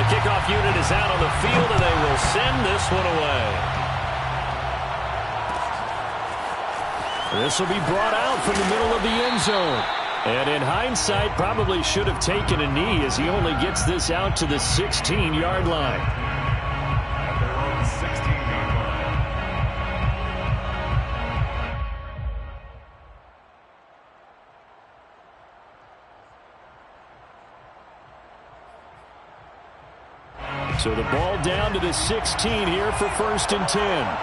kickoff unit is out on the field, and they will send this one away. This will be brought out from the middle of the end zone. And in hindsight, probably should have taken a knee as he only gets this out to the 16-yard line. At their own 16-yard line. So the ball down to the 16 here for 1st and 10.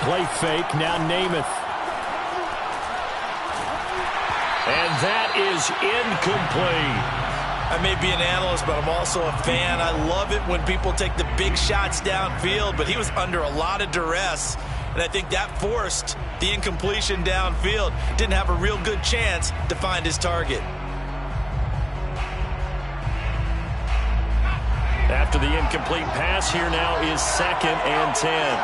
Play fake, now Namath. And that is incomplete. I may be an analyst, but I'm also a fan. I love it when people take the big shots downfield, but he was under a lot of duress, and I think that forced the incompletion downfield. Didn't have a real good chance to find his target. After the incomplete pass, here now is 2nd and 10.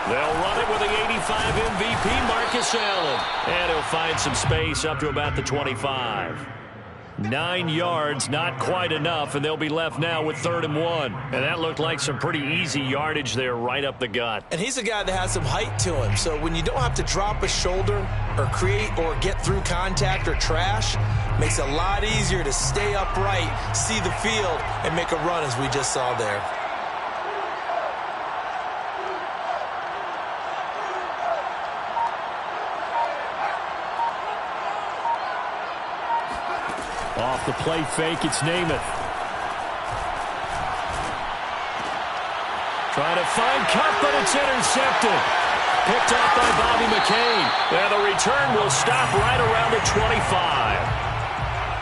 They'll run it with the 85 MVP, Marcus Allen. And he'll find some space up to about the 25. 9 yards, not quite enough, and they'll be left now with 3rd and 1. And that looked like some pretty easy yardage there right up the gut. And he's a guy that has some height to him, so when you don't have to drop a shoulder or create or get through contact or trash, makes it a lot easier to stay upright, see the field, and make a run as we just saw there. Off the play fake, it's Namath. Trying to find Cup, but it's intercepted. Picked off by Bobby McCain. And the return will stop right around the 25.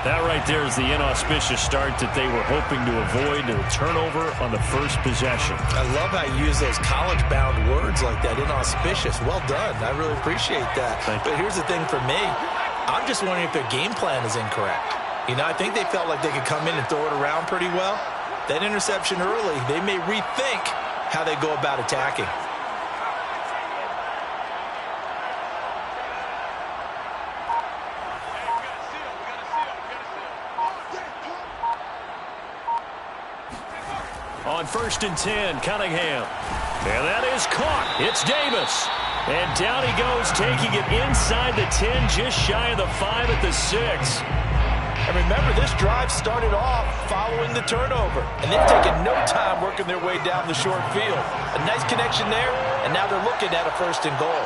That right there is the inauspicious start that they were hoping to avoid, a turnover on the first possession. I love how you use those college-bound words like that, inauspicious. Well done. I really appreciate that. But here's the thing for me. I'm just wondering if their game plan is incorrect. You know, I think they felt like they could come in and throw it around pretty well. That interception early, they may rethink how they go about attacking. On 1st and 10, Cunningham. And that is caught. It's Davis. And down he goes, taking it inside the 10, just shy of the 5 at the 6. And remember, this drive started off following the turnover. And they've taken no time working their way down the short field. A nice connection there, and now they're looking at a 1st and goal.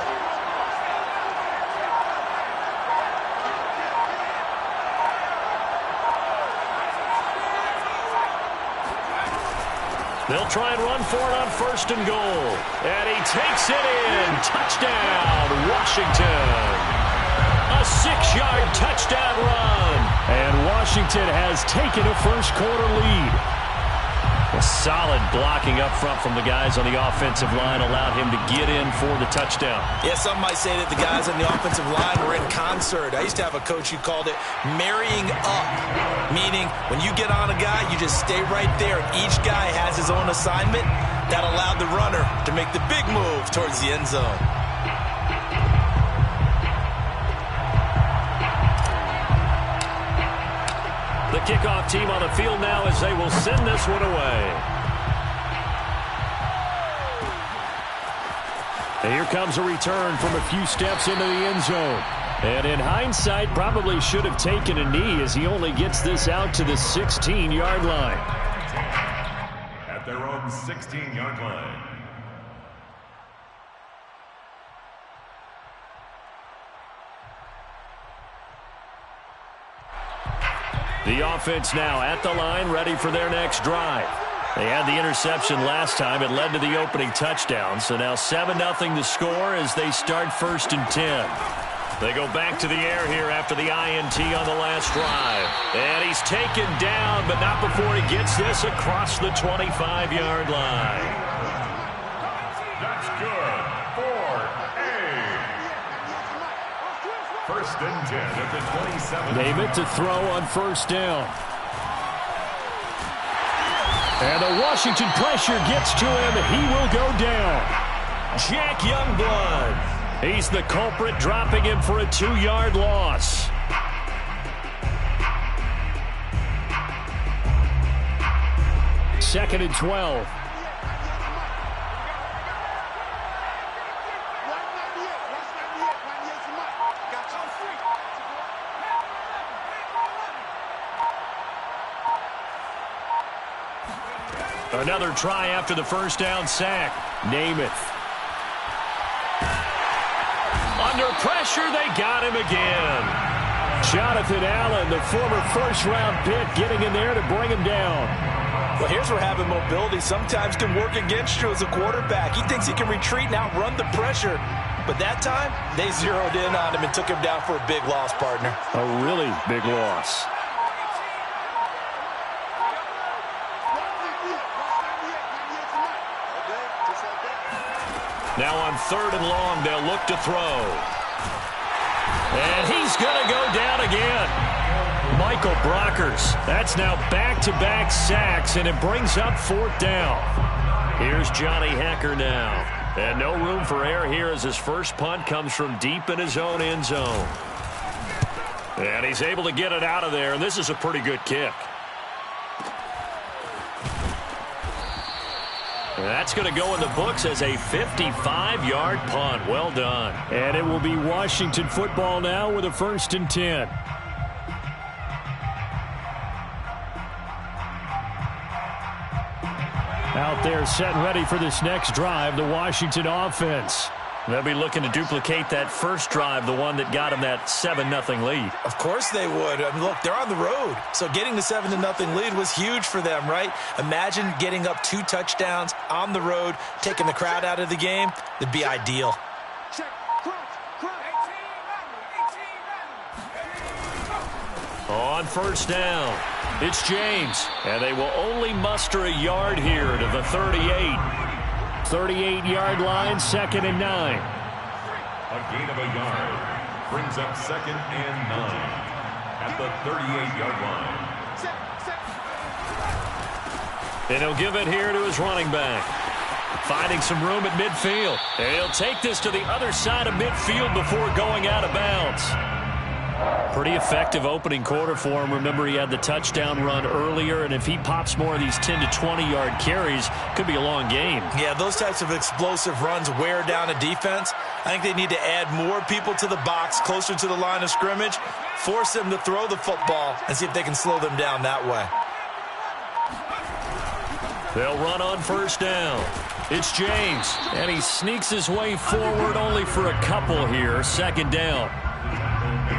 They'll try and run for it on 1st and goal. And he takes it in. Touchdown, Washington. A 6-yard touchdown run. And Washington has taken a first-quarter lead. A solid blocking up front from the guys on the offensive line allowed him to get in for the touchdown. Yeah, some might say that the guys on the offensive line were in concert. I used to have a coach who called it marrying up, meaning when you get on a guy, you just stay right there. Each guy has his own assignment. That allowed the runner to make the big move towards the end zone. The kickoff team on the field now as they will send this one away. And here comes a return from a few steps into the end zone. And in hindsight, probably should have taken a knee as he only gets this out to the 16-yard line. At their own 16-yard line. The offense now at the line, ready for their next drive. They had the interception last time. It led to the opening touchdown. So now 7-0 to score as they start 1st and 10. They go back to the air here after the INT on the last drive. And he's taken down, but not before he gets this across the 25-yard line. That's good for a 1st and 10 at the 27. Namath to throw on 1st down. And the Washington pressure gets to him. He will go down. Jack Youngblood. He's the culprit, dropping him for a 2-yard loss. Second and 12. Another try after the first down sack. Namath. Under pressure, they got him again. Jonathan Allen, the former first-round pick, getting in there to bring him down. Well, here's where having mobility sometimes can work against you as a quarterback. He thinks he can retreat and outrun the pressure. But that time, they zeroed in on him and took him down for a big loss, partner. A really big loss. Now on 3rd and long, they'll look to throw. And he's going to go down again. Michael Brockers. That's now back-to-back sacks, and it brings up 4th down. Here's Johnny Hekker now. And no room for error here as his first punt comes from deep in his own end zone. And he's able to get it out of there, and this is a pretty good kick. That's going to go in the books as a 55-yard punt. Well done. And it will be Washington football now with a 1st and 10. Out there set and ready for this next drive, the Washington offense. They'll be looking to duplicate that first drive, the one that got them that 7-0 lead. Of course they would. I mean, look, they're on the road. So getting the 7-0 lead was huge for them, right? Imagine getting up 2 touchdowns on the road, taking the crowd out of the game. It'd be ideal. On 1st down, it's James. And they will only muster a yard here to the 38. 38-yard line, 2nd and 9. A gain of a yard brings up 2nd and 9 at the 38-yard line. And he'll give it here to his running back. Finding some room at midfield. And he'll take this to the other side of midfield before going out of bounds. Pretty effective opening quarter for him. Remember, he had the touchdown run earlier, and if he pops more of these 10 to 20-yard carries, could be a long game. Yeah, those types of explosive runs wear down a defense. I think they need to add more people to the box, closer to the line of scrimmage, force them to throw the football, and see if they can slow them down that way. They'll run on 1st down. It's James, and he sneaks his way forward only for a couple here. 2nd down.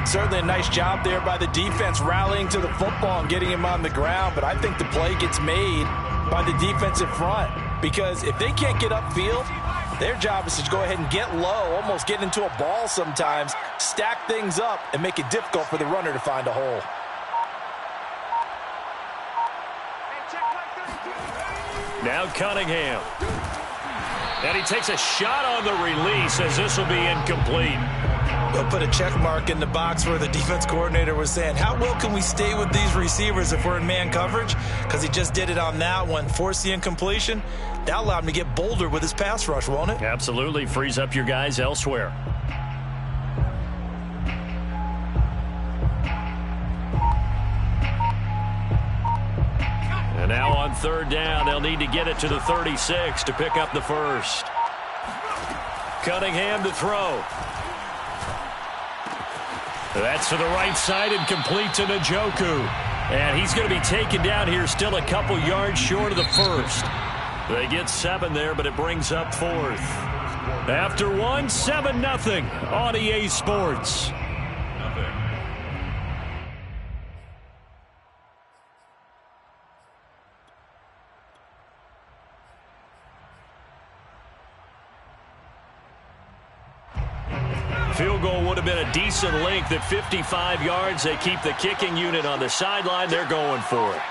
Certainly a nice job there by the defense rallying to the football and getting him on the ground, but I think the play gets made by the defensive front because if they can't get upfield, their job is to go ahead and get low, almost get into a ball sometimes, stack things up, and make it difficult for the runner to find a hole. Now Cunningham. And he takes a shot on the release as this will be incomplete. They'll put a check mark in the box where the defense coordinator was saying, how well can we stay with these receivers if we're in man coverage? Because he just did it on that one, forced the incompletion. That allowed him to get bolder with his pass rush, won't it? Absolutely. Frees up your guys elsewhere. And now on 3rd down, they'll need to get it to the 36 to pick up the first. Cunningham to throw. That's to the right side and complete to Njoku. And he's going to be taken down here still a couple yards short of the first. They get 7 there, but it brings up 4th. After 1, 7-0 on EA Sports. Field goal would have been a decent length at 55 yards. They keep the kicking unit on the sideline. They're going for it.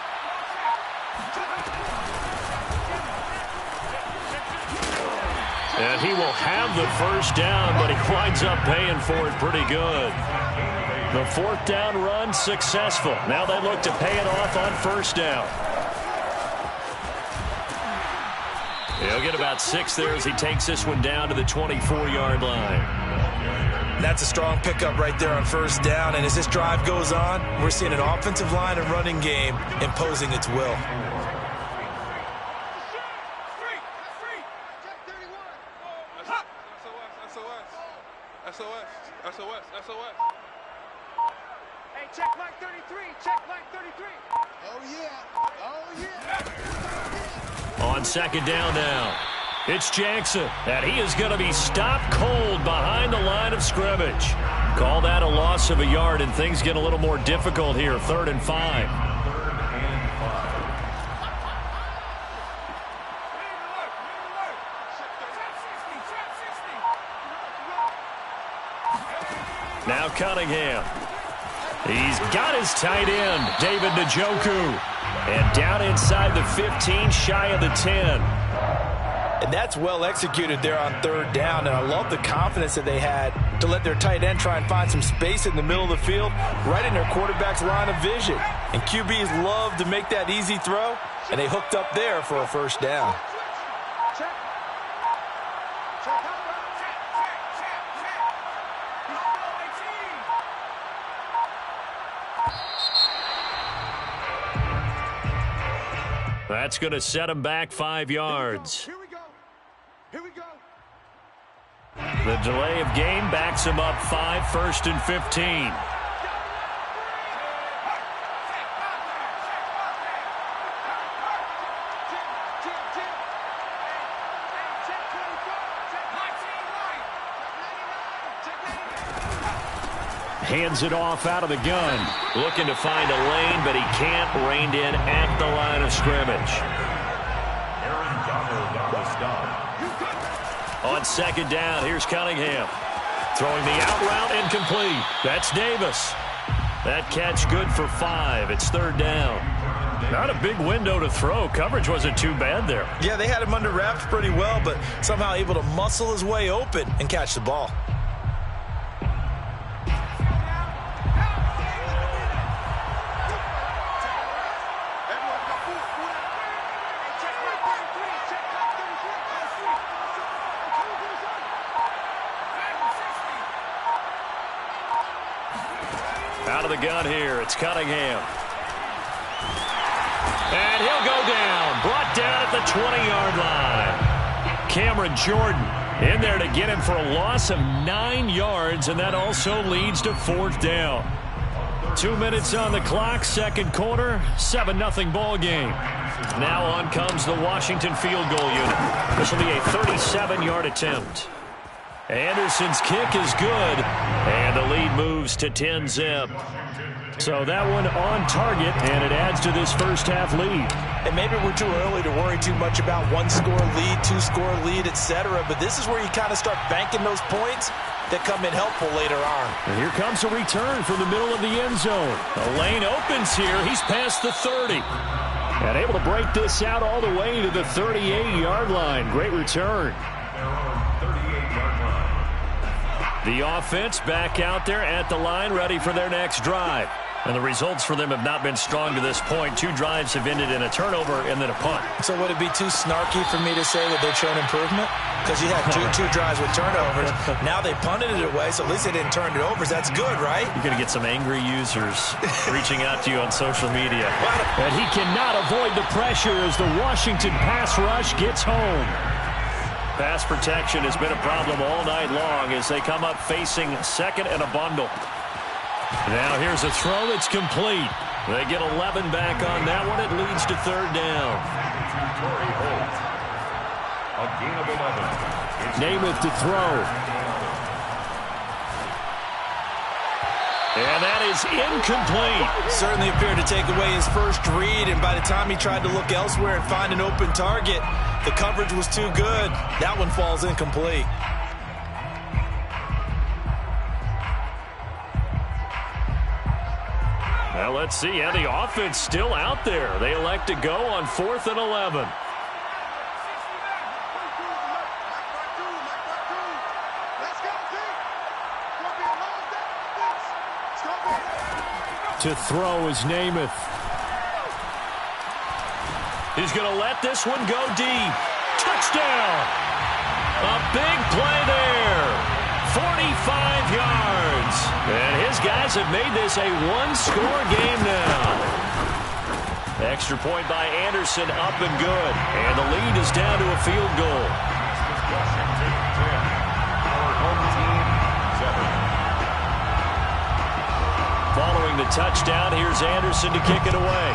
And he will have the first down, but he winds up paying for it pretty good. The 4th down run successful. Now they look to pay it off on 1st down. He'll get about 6 there as he takes this one down to the 24-yard line. that's a strong pickup right there on first down. And as this drive goes on, we're seeing an offensive line and running game imposing its will. SOS. Hey, check line 33. Check line 33. Oh, yeah. On second down now, it's Jackson, and he is going to be stopped cold behind the line of scrimmage. Call that a loss of a yard, and things get a little more difficult here. 3rd and 5. Now Cunningham. He's got his tight end, David Njoku. And down inside the 15, shy of the 10. And that's well executed there on 3rd down. And I love the confidence that they had to let their tight end try and find some space in the middle of the field, right in their quarterback's line of vision. And QBs love to make that easy throw, and they hooked up there for a 1st down. That's going to set him back 5 yards. Here we go. The delay of game backs him up 5, 1st and 15. Hands it off out of the gun. Looking to find a lane, but he can't. Reined in at the line of scrimmage. On second down, here's Cunningham. Throwing the out route, incomplete. That's Davis. That catch good for 5. It's 3rd down. Not a big window to throw. Coverage wasn't too bad there. Yeah, they had him under wraps pretty well, but somehow able to muscle his way open and catch the ball. Out of the gun here, it's Cunningham. And he'll go down. Brought down at the 20-yard line. Cameron Jordan in there to get him for a loss of 9 yards, and that also leads to 4th down. 2 minutes on the clock, 2nd quarter, 7-0 ball game. Now on comes the Washington field goal unit. This will be a 37-yard attempt. Anderson's kick is good, and the lead moves to 10-zip. So that one on target, and it adds to this first half lead. And maybe we're too early to worry too much about 1-score lead, 2-score lead, etc. But this is where you kind of start banking those points that come in helpful later on. And here comes a return from the middle of the end zone. The lane opens here. He's past the 30. And able to break this out all the way to the 38-yard line. Great return. The offense back out there at the line, ready for their next drive. And the results for them have not been strong to this point. 2 drives have ended in a turnover and then a punt. So would it be too snarky for me to say that they've shown improvement? Because you had two drives with turnovers. Now they punted it away, so at least they didn't turn it over. That's good, right? You're going to get some angry users reaching out to you on social media. And he cannot avoid the pressure as the Washington pass rush gets home. Pass protection has been a problem all night long as they come up facing 2nd and a bundle. Now here's a throw that's complete. They get 11 back on that one. It leads to 3rd down. A gain of 11. Namath to throw. And that is incomplete. Certainly appeared to take away his first read, and by the time he tried to look elsewhere and find an open target, the coverage was too good. That one falls incomplete. Well, let's see. Yeah, the offense still out there. They elect to go on 4th and 11. To throw is Namath. He's going to let this one go deep. Touchdown! A big play there. yards. And his guys have made this a one-score game now. Extra point by Anderson, up and good. And the lead is down to a field goal. Washington 10. Our home team 7. Following the touchdown, here's Anderson to kick it away.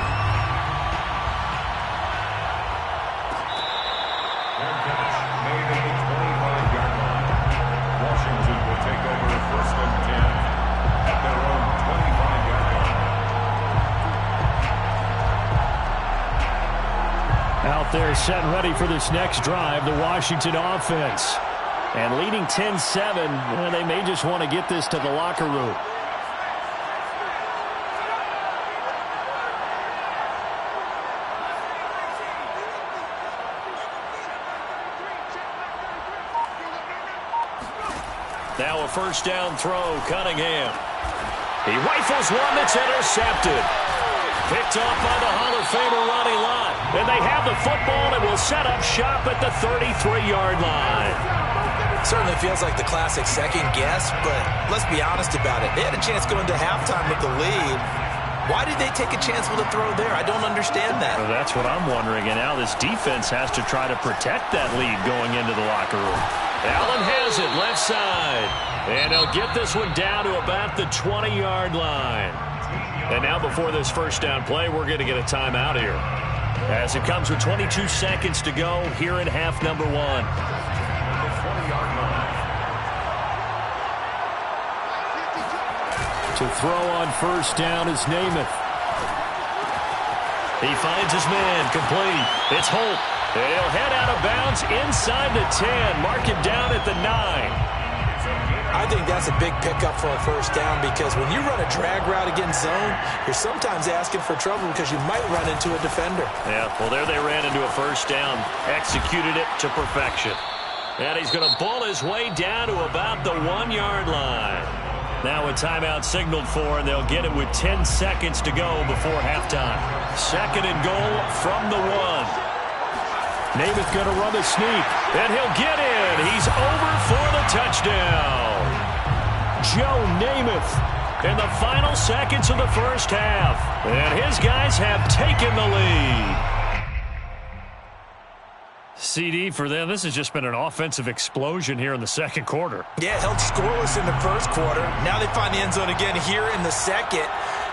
Their catch made at the 25-yard line. Washington will take over 1st and 10 at their own 25-yard line. Out there set and ready for this next drive, the Washington offense. And leading 10-7, well, they may just want to get this to the locker room. Now a first down throw, Cunningham. He rifles one that's intercepted. Picked off by the Hall of Famer Ronnie Lott. And they have the football and will set up shop at the 33-yard line. Certainly feels like the classic second guess, but let's be honest about it. They had a chance going to halftime with the lead. Why did they take a chance with a throw there? I don't understand that. Well, that's what I'm wondering. And now this defense has to try to protect that lead going into the locker room. Allen has it, left side. And they'll get this one down to about the 20-yard line. And now before this first down play, we're going to get a timeout here. As it comes with 22 seconds to go here in half number 1. The 20-yard line. To throw on first down is Namath. He finds his man, complete. It's Holt. He'll head out of bounds inside the 10. Mark him down at the 9. I think that's a big pickup for a first down because when you run a drag route against zone, you're sometimes asking for trouble because you might run into a defender. Yeah, well, there they ran into a first down. Executed it to perfection. And he's going to ball his way down to about the 1-yard line. Now a timeout signaled for, and they'll get it with 10 seconds to go before halftime. Second and goal from the 1. Namath going to run the sneak, and he'll get in. He's over for the touchdown. Joe Namath in the final seconds of the first half. And his guys have taken the lead. CD for them. This has just been an offensive explosion here in the second quarter. Yeah, held scoreless in the first quarter. Now they find the end zone again here in the second.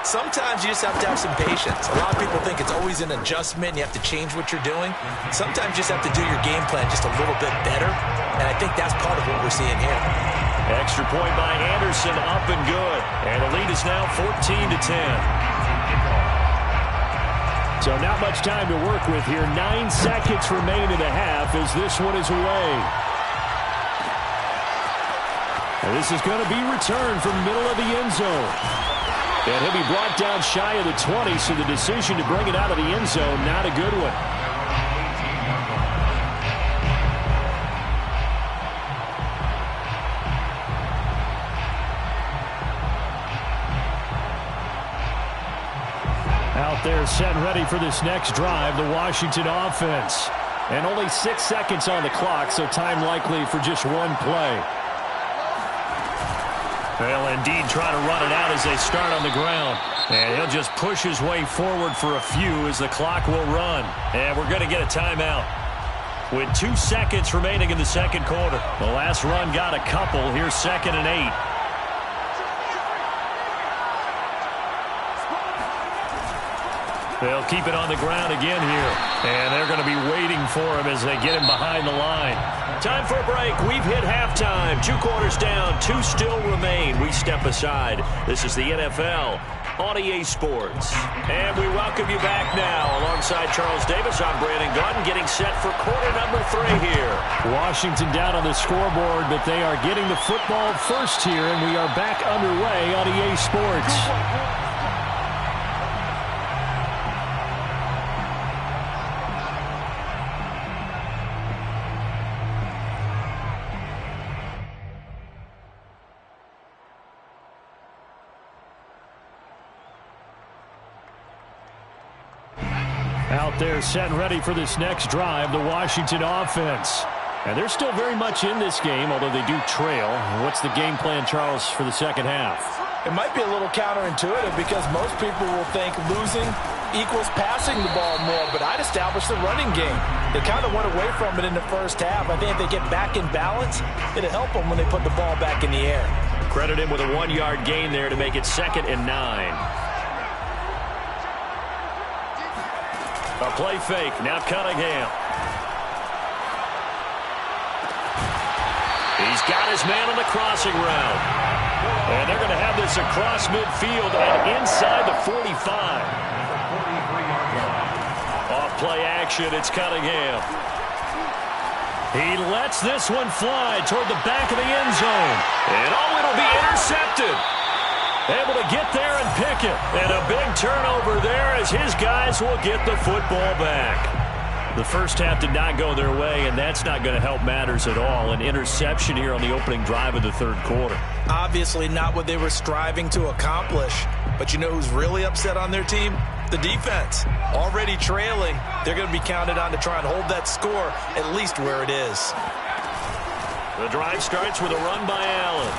Sometimes you just have to have some patience. A lot of people think it's always an adjustment. You have to change what you're doing. Sometimes you just have to do your game plan just a little bit better. And I think that's part of what we're seeing here. Extra point by Anderson, up and good. And the lead is now 14-10. So not much time to work with here. 9 seconds remain in the half as this one is away. And this is going to be returned from the middle of the end zone. And he'll be brought down shy of the 20, so the decision to bring it out of the end zone, not a good one. Out there set and ready for this next drive, the Washington offense. And only 6 seconds on the clock, so time likely for just one play. They'll indeed try to run it out as they start on the ground. And he'll just push his way forward for a few as the clock will run. And we're going to get a timeout with 2 seconds remaining in the second quarter. The last run got a couple. Here's 2nd and 8. They'll keep it on the ground again here. And they're going to be waiting for him as they get him behind the line. Time for a break. We've hit halftime. 2 quarters down. 2 still remain. We step aside. This is the NFL on EA Sports. And we welcome you back now. Alongside Charles Davis, I'm Brandon Gordon, getting set for quarter number 3 here. Washington down on the scoreboard, but they are getting the football first here, and we are back underway on EA Sports. Out there set and ready for this next drive, the Washington offense. And they're still very much in this game, although they do trail. What's the game plan, Charles, for the second half? It might be a little counterintuitive because most people will think losing equals passing the ball more, but I'd establish the running game. They kind of went away from it in the first half. I think if they get back in balance, it'll help them when they put the ball back in the air. Credit him with a 1-yard gain there to make it 2nd and 9. A play fake. Now Cunningham. He's got his man on the crossing route. And they're going to have this across midfield and inside the 45. Off play action, it's Cunningham. He lets this one fly toward the back of the end zone. And it'll be intercepted. Able to get there and pick it. And a big turnover there as his guys will get the football back. The first half did not go their way, and that's not going to help matters at all. An interception here on the opening drive of the third quarter. Obviously not what they were striving to accomplish. But you know who's really upset on their team? The defense. Already trailing, they're going to be counted on to try and hold that score at least where it is. The drive starts with a run by Allen.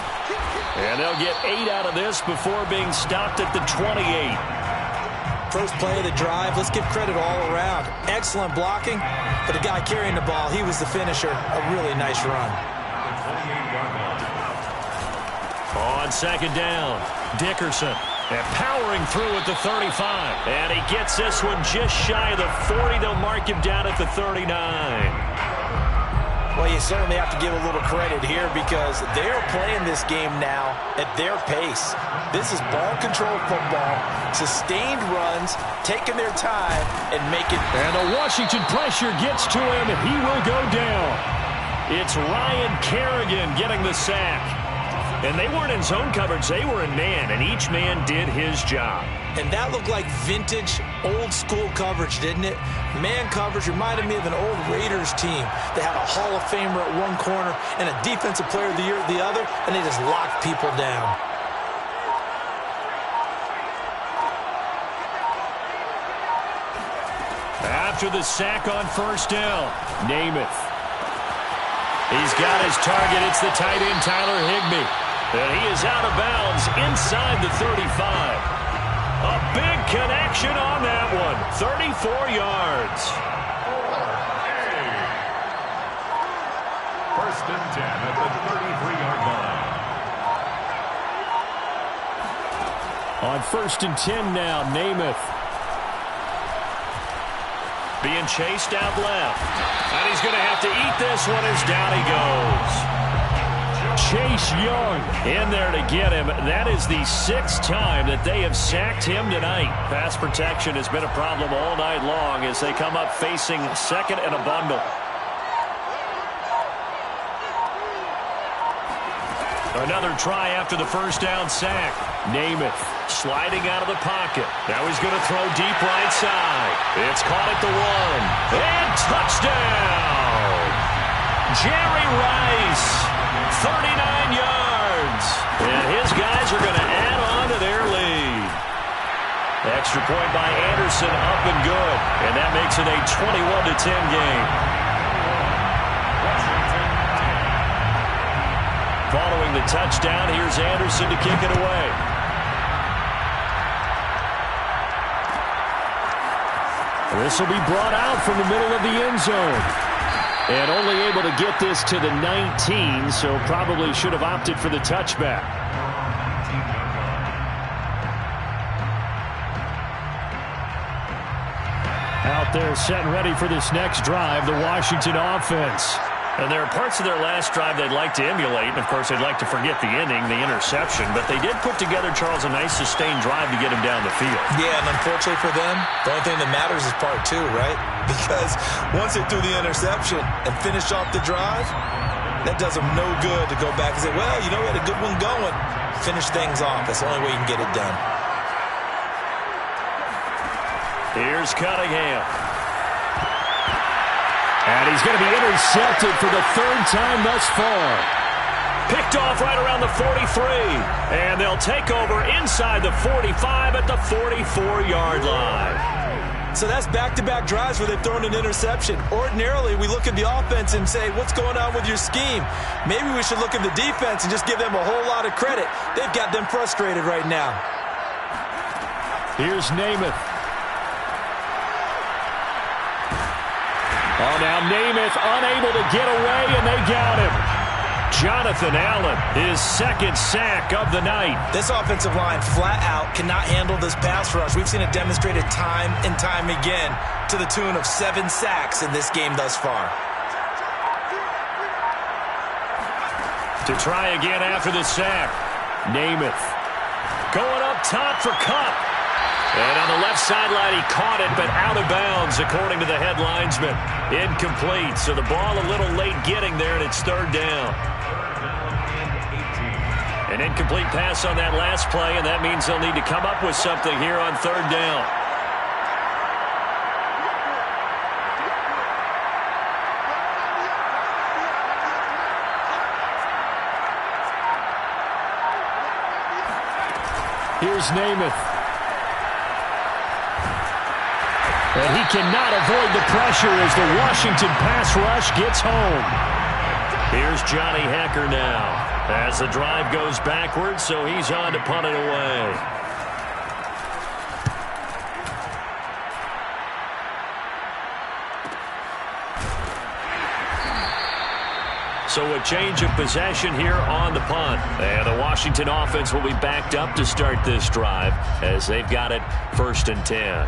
And they'll get 8 out of this before being stopped at the 28. First play of the drive, let's give credit all around. Excellent blocking, but the guy carrying the ball, he was the finisher. A really nice run. On 2nd down, Dickerson. And powering through at the 35. And he gets this one just shy of the 40. They'll mark him down at the 39. Well, you certainly have to give a little credit here because they're playing this game now at their pace. This is ball control football, sustained runs, taking their time, and making... And the Washington pressure gets to him, and he will go down. It's Ryan Kerrigan getting the sack. And they weren't in zone coverage, they were in man, and each man did his job. And that looked like vintage, old-school coverage, didn't it? Man coverage reminded me of an old Raiders team. They had a Hall of Famer at one corner and a Defensive Player of the Year at the other, and they just locked people down. After the sack on 1st down, Namath. He's got his target. It's the tight end, Tyler Higbee. And he is out of bounds inside the 35. A big connection on that one. 34 yards. 1st and 10 at the 33-yard line. On 1st and 10 now, Namath. Being chased out left. And he's going to have to eat this one as down he goes. Chase Young in there to get him. That is the 6th time that they have sacked him tonight. Pass protection has been a problem all night long as they come up facing 2nd and a bundle. Another try after the 1st down sack. Namath sliding out of the pocket. Now he's going to throw deep right side. It's caught at the 1. And touchdown! Jerry Rice. 39 yards. And his guys are going to add on to their lead. Extra point by Anderson, up and good. And that makes it a 21-10 game. Following the touchdown, here's Anderson to kick it away. This will be brought out from the middle of the end zone. And only able to get this to the 19, so probably should have opted for the touchback. Out there set and ready for this next drive, the Washington offense. And there are parts of their last drive they'd like to emulate, and of course they'd like to forget the inning, the interception, but they did put together, Charles, a nice sustained drive to get him down the field. Yeah, and unfortunately for them, the only thing that matters is part 2, right? Because once they threw the interception and finished off the drive, that does them no good to go back and say, well, you know, we had a good one going. Finish things off. That's the only way you can get it done. Here's Cunningham. And he's going to be intercepted for the 3rd time thus far. Picked off right around the 43. And they'll take over inside the 45 at the 44-yard line. So that's back-to-back drives where they've thrown an interception. Ordinarily, we look at the offense and say, what's going on with your scheme? Maybe we should look at the defense and just give them a whole lot of credit. They've got them frustrated right now. Here's Namath. Oh, now Namath unable to get away, and they got him. Jonathan Allen, his second sack of the night. This offensive line flat out cannot handle this pass rush. We've seen it demonstrated time and time again to the tune of 7 sacks in this game thus far. To try again after the sack. Namath going up top for Cup. And on the left sideline, he caught it, but out of bounds, according to the head linesman. Incomplete, so the ball a little late getting there, and it's third down. An incomplete pass on that last play, and that means they'll need to come up with something here on third down. Here's Namath. And he cannot avoid the pressure as the Washington pass rush gets home. Here's Johnny Hekker now as the drive goes backwards, so he's on to punt it away. So a change of possession here on the punt. And the Washington offense will be backed up to start this drive as they've got it 1st and 10.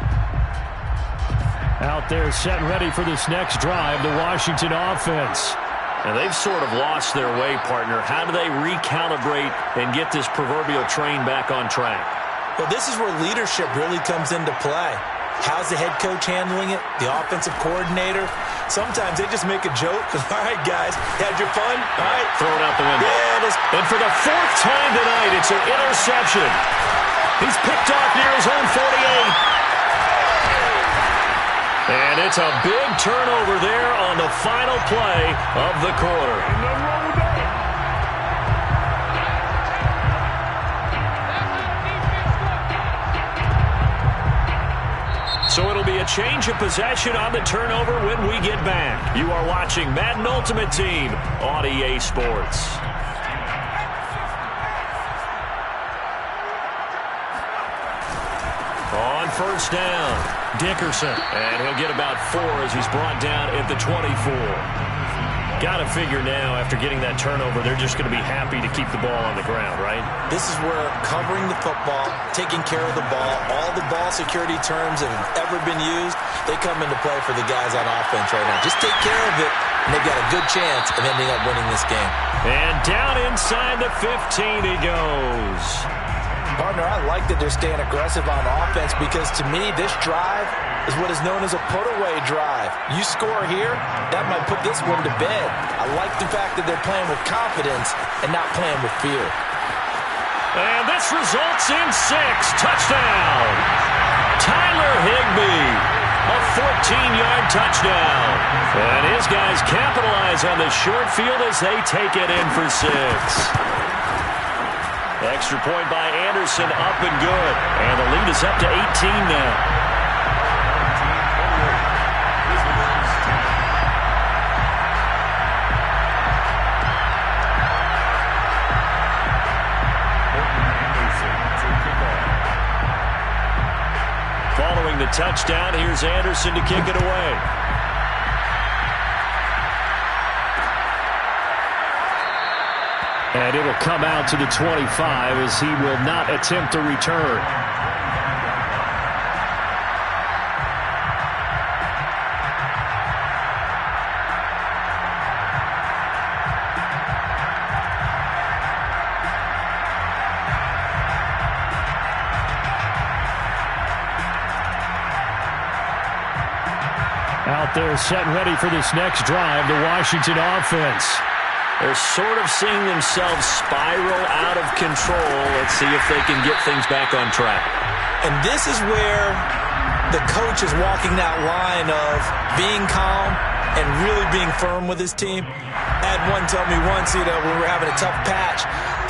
Out there set and ready for this next drive, the Washington offense. And they've sort of lost their way, partner. How do they recalibrate and get this proverbial train back on track? Well, this is where leadership really comes into play. How's the head coach handling it? The offensive coordinator? Sometimes they just make a joke. All right, guys, had your fun? All right. Throw it out the window. Yeah, and for the 4th time tonight, it's an interception. He's picked off near his own 48. And it's a big turnover there on the final play of the quarter. So it'll be a change of possession on the turnover when we get back. You are watching Madden Ultimate Team on EA Sports. On first down, Dickerson. And he'll get about 4 as he's brought down at the 24. Got to figure now, after getting that turnover, they're just going to be happy to keep the ball on the ground, right? This is where covering the football, taking care of the ball, all the ball security terms that have ever been used, they come into play for the guys on offense right now. Just take care of it, and they've got a good chance of ending up winning this game. And down inside the 15 he goes. Partner, I like that they're staying aggressive on offense because, to me, this drive is what is known as a put-away drive. You score here, that might put this one to bed. I like the fact that they're playing with confidence and not playing with fear. And this results in 6. Touchdown. Tyler Higbee. A 14-yard touchdown. And his guys capitalize on the short field as they take it in for 6. Extra point by Anderson, up and good. And the lead is up to 18 now. Following the touchdown, here's Anderson to kick it away. And it'll come out to the 25 as he will not attempt a return. Out there set and ready for this next drive, the Washington offense. They're sort of seeing themselves spiral out of control. Let's see if they can get things back on track. And this is where the coach is walking that line of being calm and really being firm with his team. I had one tell me once, when we were having a tough patch,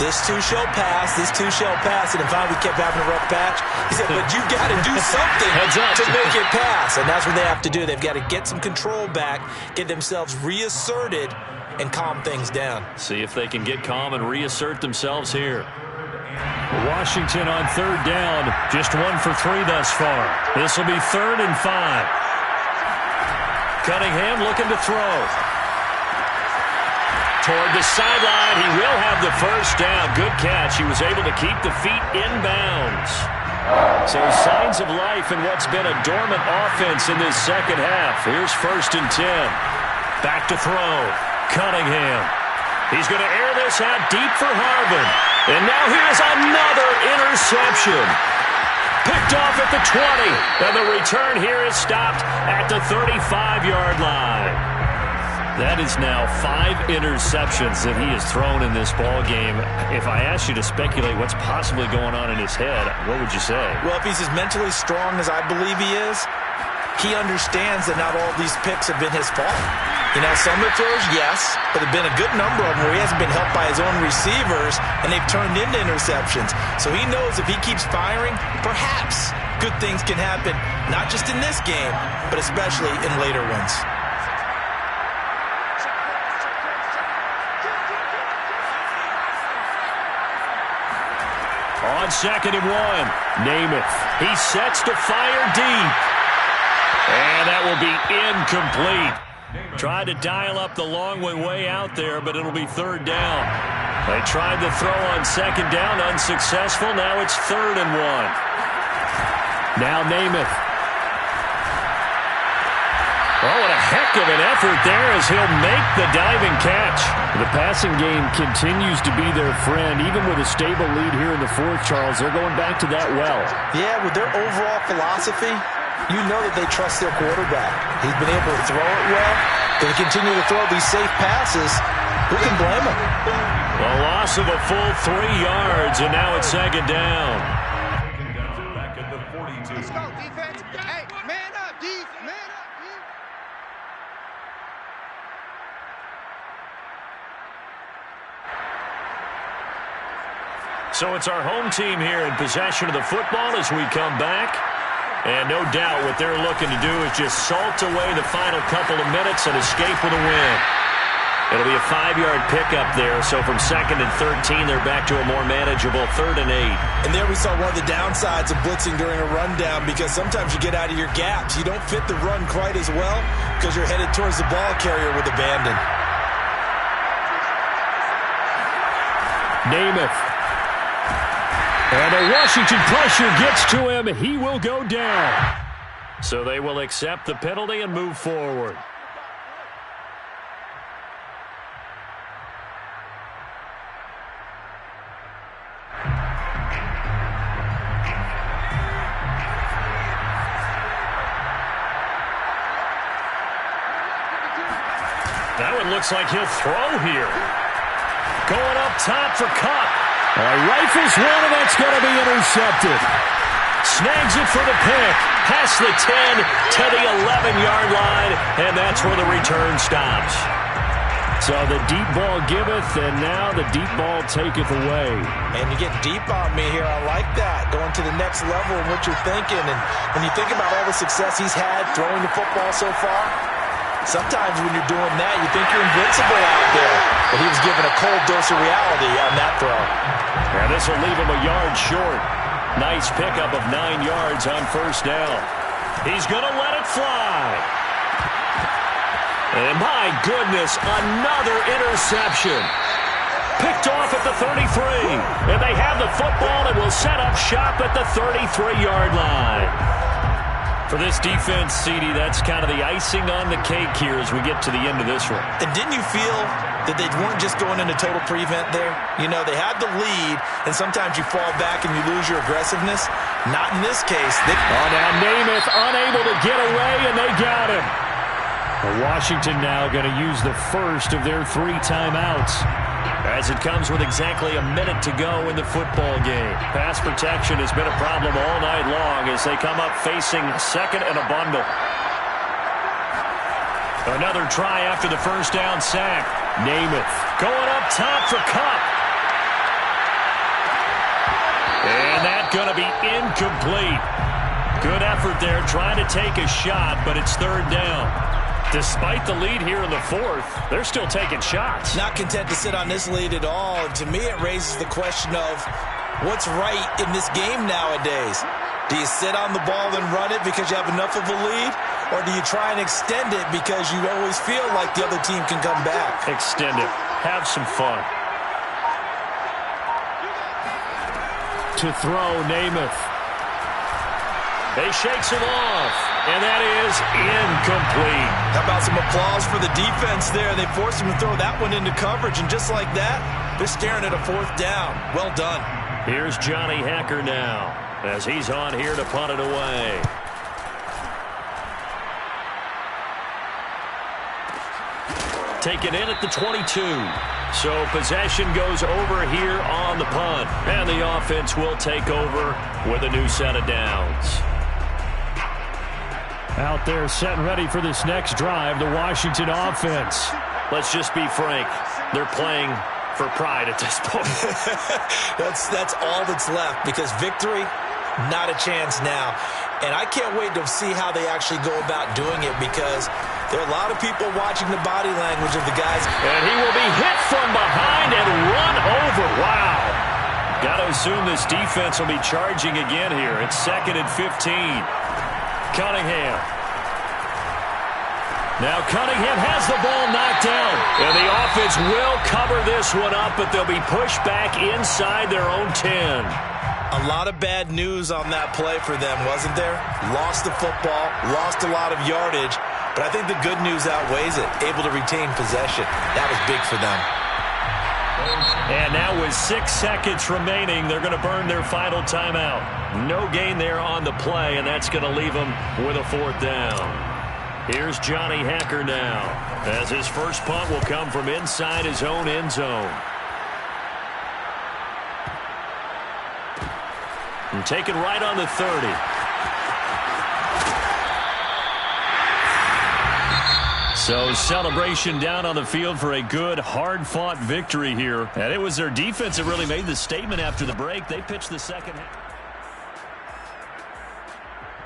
This too shall pass. This too shall pass. And then finally we kept having a rough patch. He said, but you got to do something to make it pass. And that's what they have to do. They've got to get some control back, get themselves reasserted, and calm things down. See if they can get calm and reassert themselves here. Washington on third down. Just 1 for 3 thus far. This will be 3rd and 5. Cunningham looking to throw. Toward the sideline. He will have the first down. Good catch. He was able to keep the feet in bounds. So signs of life in what's been a dormant offense in this second half. Here's 1st and 10. Back to throw. Cunningham. He's going to air this out deep for Harvin. And now here's another interception. Picked off at the 20. And the return here is stopped at the 35-yard line. That is now 5 interceptions that he has thrown in this ball game. If I asked you to speculate what's possibly going on in his head, what would you say? Well, if he's as mentally strong as I believe he is, he understands that not all these picks have been his fault. You know, some of the throws, yes, but there have been a good number of them where he hasn't been helped by his own receivers, and they've turned into interceptions. So he knows if he keeps firing, perhaps good things can happen, not just in this game, but especially in later ones. On 2nd and 1, Namath. He sets to fire deep. And that will be incomplete. Tried to dial up the long way out there, but it'll be 3rd down. They tried to throw on 2nd down, unsuccessful. Now it's 3rd and 1. Now Namath. Oh, what a heck of an effort there as he'll make the diving catch. The passing game continues to be their friend. Even with a stable lead here in the 4th, Charles, they're going back to that well. Yeah, with their overall philosophy, you know that they trust their quarterback. He's been able to throw it well. They continue to throw these safe passes. Who can blame them? A loss of a full 3 yards, and now it's 2nd down. Back at the 42. Let's go, defense. Hey, man up, D. Man up, D. So it's our home team here in possession of the football as we come back. And no doubt what they're looking to do is just salt away the final couple of minutes and escape with a win. It'll be a 5-yard pickup there. So from 2nd and 13, they're back to a more manageable 3rd and 8. And there we saw one of the downsides of blitzing during a rundown, because sometimes you get out of your gaps. You don't fit the run quite as well because you're headed towards the ball carrier with abandon. Namath. And the Washington pressure gets to him. He will go down. So they will accept the penalty and move forward. That one looks like he'll throw here. Going up top for Cup. Rifles one, and that's going to be intercepted. Snags it for the pick. Past the 10 to the 11-yard line, and that's where the return stops. So the deep ball giveth, and now the deep ball taketh away. And you get deep on me here. I like that. Going to the next level in what you're thinking. And when you think about all the success he's had throwing the football so far, sometimes when you're doing that, you think you're invincible out there. But he was given a cold dose of reality on that throw. And this will leave him a yard short. Nice pickup of 9 yards on 1st down. He's going to let it fly. And my goodness, another interception. Picked off at the 33. And they have the football and will set up shop at the 33-yard line. For this defense, CD, that's kind of the icing on the cake here as we get to the end of this one. And didn't you feel that they weren't just going into total prevent there? You know, they had the lead, and sometimes you fall back and you lose your aggressiveness. Not in this case. Now Namath unable to get away, and they got him. Washington now going to use the first of their 3 timeouts, as it comes with exactly a minute to go in the football game. Pass protection has been a problem all night long as they come up facing 2nd and a bundle. Another try after the 1st down sack. Namath going up top for Cup. And that's going to be incomplete. Good effort there trying to take a shot, but it's third down. Despite the lead here in the fourth, they're still taking shots. Not content to sit on this lead at all. And to me, it raises the question of what's right in this game nowadays. Do you sit on the ball and run it because you have enough of a lead? Or do you try and extend it because you always feel like the other team can come back? Extend it. Have some fun. To throw, Namath. He shakes it off, and that is incomplete. How about some applause for the defense there? They forced him to throw that one into coverage, and just like that, they're staring at a fourth down. Well done. Here's Johnny Hacker now, as he's on here to punt it away. Taken in at the 22. So possession goes over here on the punt, and the offense will take over with a new set of downs. Out there set and ready for this next drive, the Washington offense. Let's just be frank. They're playing for pride at this point. That's all that's left, because victory, not a chance now. And I can't wait to see how they actually go about doing it, because there are a lot of people watching the body language of the guys. And he will be hit from behind and run over. Wow. Got to assume this defense will be charging again here. It's 2nd and 15. Cunningham. Now Cunningham has the ball knocked down. And the offense will cover this one up, but they'll be pushed back inside their own 10. A lot of bad news on that play for them, wasn't there? Lost the football, lost a lot of yardage, but I think the good news outweighs it. Able to retain possession. That was big for them. And now with 6 seconds remaining, they're going to burn their final timeout. No gain there on the play, and that's going to leave them with a fourth down. Here's Johnny Hacker now, as his first punt will come from inside his own end zone. And taken right on the 30. So celebration down on the field for a good, hard-fought victory here. And it was their defense that really made the statement after the break. They pitched the second half.